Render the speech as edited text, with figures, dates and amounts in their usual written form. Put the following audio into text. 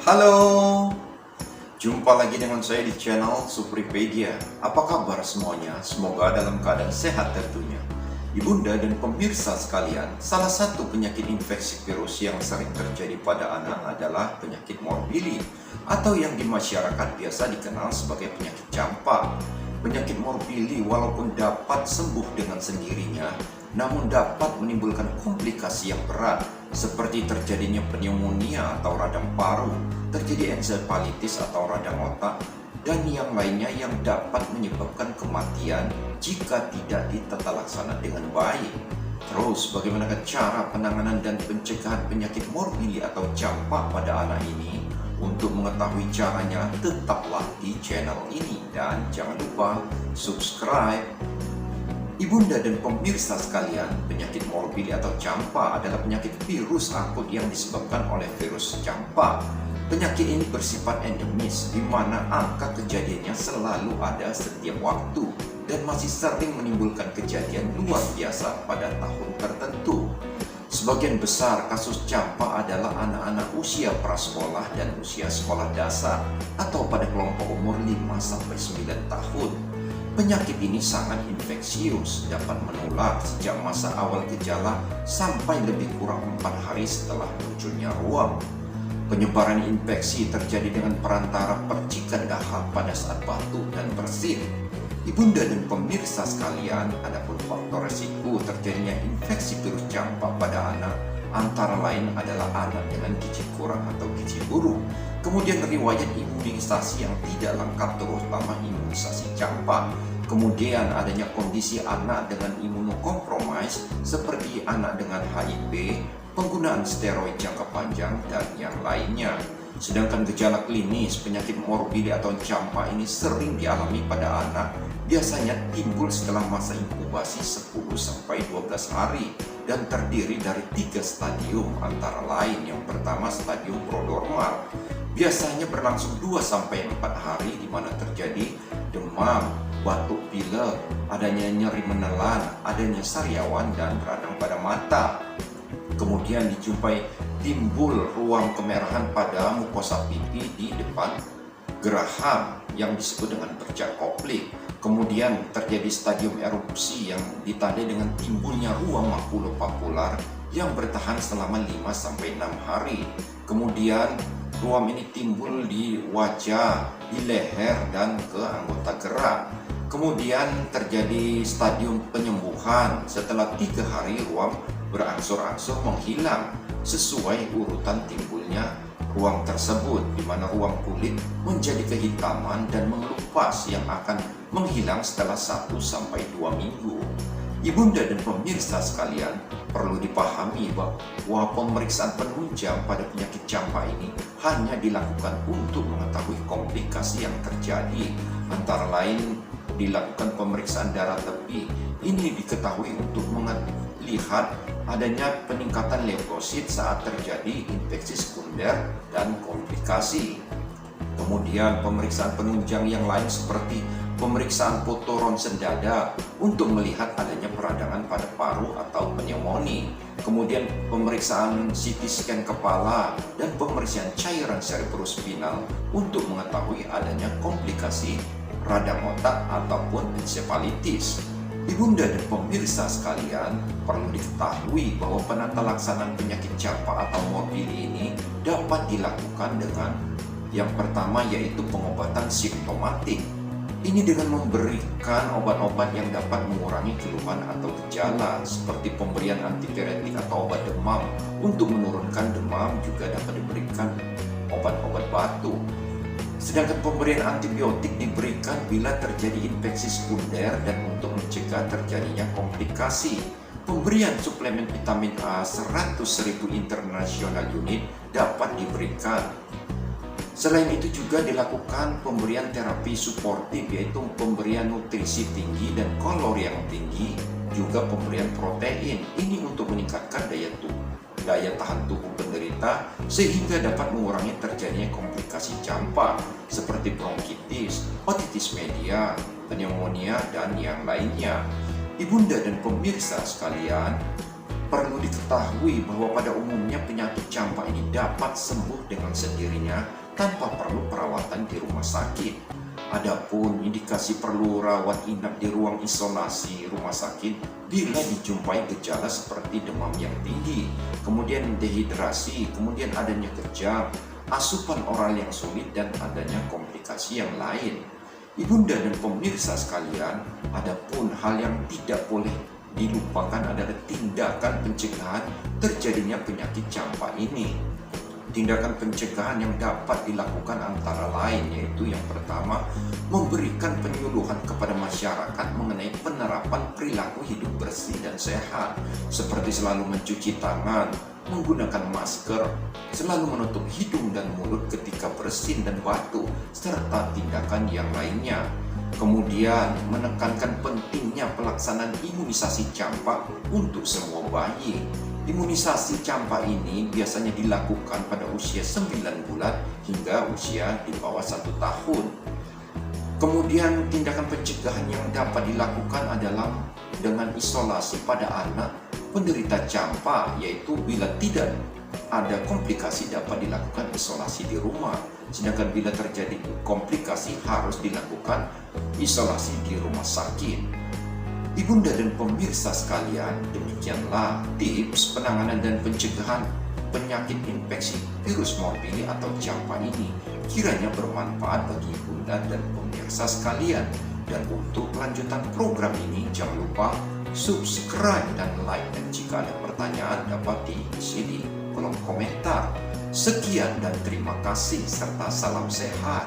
Halo, jumpa lagi dengan saya di channel Supripedia. Apa kabar semuanya? Semoga dalam keadaan sehat tentunya. Ibunda dan pemirsa sekalian, salah satu penyakit infeksi virus yang sering terjadi pada anak adalah penyakit morbili atau yang di masyarakat biasa dikenal sebagai penyakit campak. Penyakit morbili walaupun dapat sembuh dengan sendirinya, namun dapat menimbulkan komplikasi yang berat seperti terjadinya pneumonia atau radang paru, terjadi encephalitis atau radang otak, dan yang lainnya yang dapat menyebabkan kematian jika tidak ditata laksana dengan baik. Terus, bagaimana cara penanganan dan pencegahan penyakit morbili atau campak pada anak ini? Untuk mengetahui caranya, tetaplah di channel ini dan jangan lupa subscribe. Ibunda dan pemirsa sekalian, penyakit morbili atau campak adalah penyakit virus akut yang disebabkan oleh virus campak. Penyakit ini bersifat endemis, di mana angka kejadiannya selalu ada setiap waktu dan masih sering menimbulkan kejadian luar biasa pada tahun tertentu. Sebagian besar kasus campak adalah anak-anak usia prasekolah dan usia sekolah dasar atau pada kelompok umur 5-9 tahun. Penyakit ini sangat infeksius, dapat menular sejak masa awal gejala sampai lebih kurang 4 hari setelah munculnya ruam. Penyebaran infeksi terjadi dengan perantara percikan dahak pada saat batuk dan bersin. Ibunda dan pemirsa sekalian, adapun faktor resiko terjadinya infeksi virus campak pada anak antara lain adalah anak dengan gizi kurang atau gizi buruk, kemudian riwayat imunisasi yang tidak lengkap terutama imunisasi campak, kemudian adanya kondisi anak dengan imunokompromis seperti anak dengan HIV, penggunaan steroid jangka panjang, dan yang lainnya. Sedangkan gejala klinis penyakit morbili atau campak ini sering dialami pada anak, biasanya timbul setelah masa inkubasi 10-12 hari dan terdiri dari 3 stadium antara lain. Yang pertama stadium prodromal, biasanya berlangsung 2-4 hari di mana terjadi demam, batuk pilek, adanya nyeri menelan, adanya sariawan dan radang pada mata. Kemudian dijumpai timbul ruam kemerahan pada mukosa pipi di depan geraham yang disebut dengan bercak koplik. Kemudian terjadi stadium erupsi yang ditandai dengan timbulnya ruam makulopapular yang bertahan selama 5-6 hari. Kemudian ruam ini timbul di wajah, di leher, dan ke anggota gerak. Kemudian terjadi stadium penyembuhan setelah 3 hari ruam berangsur-angsur menghilang sesuai urutan timbulnya ruam tersebut, di mana ruam kulit menjadi kehitaman dan mengelupas yang akan menghilang setelah 1-2 minggu. Ibunda dan pemirsa sekalian, perlu dipahami bahwa pemeriksaan penunjang pada penyakit campak ini hanya dilakukan untuk mengetahui komplikasi yang terjadi, antara lain dilakukan pemeriksaan darah tepi. Ini diketahui untuk melihat adanya peningkatan leukosit saat terjadi infeksi sekunder dan komplikasi. Kemudian pemeriksaan penunjang yang lain seperti pemeriksaan foto ronsen dada untuk melihat adanya peradangan pada paru atau pneumonia. Kemudian pemeriksaan CT scan kepala dan pemeriksaan cairan cerebrospinal untuk mengetahui adanya komplikasi radang otak ataupun encephalitis. Ibunda dan pemirsa sekalian, perlu diketahui bahwa penata laksanaan penyakit campak atau morbili ini dapat dilakukan dengan yang pertama yaitu pengobatan simptomatik. Ini dengan memberikan obat-obat yang dapat mengurangi keluhan atau gejala seperti pemberian antipiretik atau obat demam. Untuk menurunkan demam juga dapat diberikan obat-obat batuk. Sedangkan pemberian antibiotik diberikan bila terjadi infeksi sekunder dan untuk mencegah terjadinya komplikasi. Pemberian suplemen vitamin A 100.000 international unit dapat diberikan. Selain itu juga dilakukan pemberian terapi suportif, yaitu pemberian nutrisi tinggi dan kalori yang tinggi, juga pemberian protein. Ini untuk meningkatkan daya tahan tubuh penderita sehingga dapat mengurangi terjadinya komplikasi campak seperti bronkitis, otitis media, pneumonia, dan yang lainnya. Ibunda dan pemirsa sekalian, perlu diketahui bahwa pada umumnya penyakit campak ini dapat sembuh dengan sendirinya tanpa perlu perawatan di rumah sakit. Adapun indikasi perlu rawat inap di ruang isolasi rumah sakit bila dijumpai gejala seperti demam yang tinggi, kemudian dehidrasi, kemudian adanya kejang, asupan oral yang sulit, dan adanya komplikasi yang lain. Ibunda dan pemirsa sekalian, adapun hal yang tidak boleh dilupakan adalah tindakan pencegahan terjadinya penyakit campak ini. Tindakan pencegahan yang dapat dilakukan antara lain yaitu yang pertama, memberikan penyuluhan kepada masyarakat mengenai penerapan perilaku hidup bersih dan sehat, seperti selalu mencuci tangan, menggunakan masker, selalu menutup hidung dan mulut ketika bersin dan batuk, serta tindakan yang lainnya. Kemudian menekankan pentingnya pelaksanaan imunisasi campak untuk semua bayi. Imunisasi campak ini biasanya dilakukan pada usia 9 bulan hingga usia di bawah 1 tahun. Kemudian tindakan pencegahan yang dapat dilakukan adalah dengan isolasi pada anak penderita campak, yaitu bila tidak ada komplikasi dapat dilakukan isolasi di rumah. Sedangkan bila terjadi komplikasi harus dilakukan isolasi di rumah sakit. Ibunda dan pemirsa sekalian, demikianlah tips penanganan dan pencegahan penyakit infeksi virus morbilli atau campak ini. Kiranya bermanfaat bagi ibunda dan pemirsa sekalian. Dan untuk kelanjutan program ini, jangan lupa subscribe dan like. Dan jika ada pertanyaan dapat diisi di kolom komentar. Sekian dan terima kasih serta salam sehat.